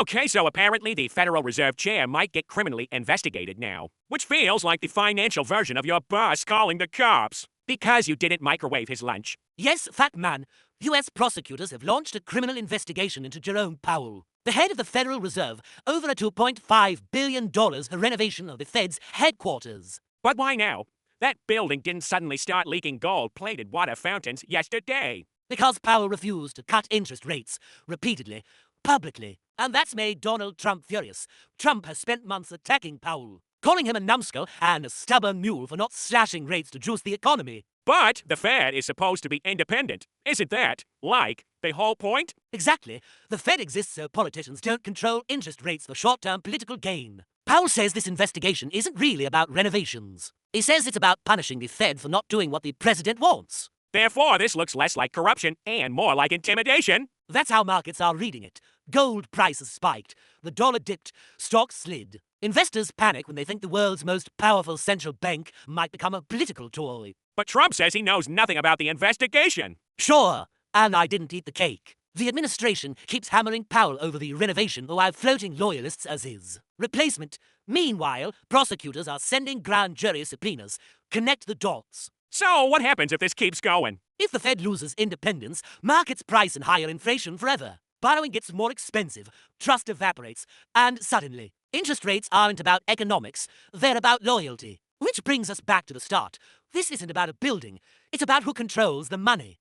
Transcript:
Okay, so apparently the Federal Reserve Chair might get criminally investigated now, which feels like the financial version of your boss calling the cops because you didn't microwave his lunch. Yes, fat man. U.S. prosecutors have launched a criminal investigation into Jerome Powell, the head of the Federal Reserve, over a $2.5 billion renovation of the Fed's headquarters. But why now? That building didn't suddenly start leaking gold-plated water fountains yesterday. Because Powell refused to cut interest rates repeatedly, publicly. And that's made Donald Trump furious. Trump has spent months attacking Powell, calling him a numbskull and a stubborn mule for not slashing rates to juice the economy. But the Fed is supposed to be independent. Isn't that, like, the whole point? Exactly. The Fed exists so politicians don't control interest rates for short-term political gain. Powell says this investigation isn't really about renovations. He says it's about punishing the Fed for not doing what the president wants. Therefore, this looks less like corruption and more like intimidation. That's how markets are reading it. Gold prices spiked, the dollar dipped, stocks slid. Investors panic when they think the world's most powerful central bank might become a political toy. But Trump says he knows nothing about the investigation. Sure, and I didn't eat the cake. The administration keeps hammering Powell over the renovation while floating loyalists as his replacement. Meanwhile, prosecutors are sending grand jury subpoenas. Connect the dots. So what happens if this keeps going? If the Fed loses independence, markets price in higher inflation forever. Borrowing gets more expensive, trust evaporates, and suddenly, interest rates aren't about economics, they're about loyalty. Which brings us back to the start. This isn't about a building, it's about who controls the money.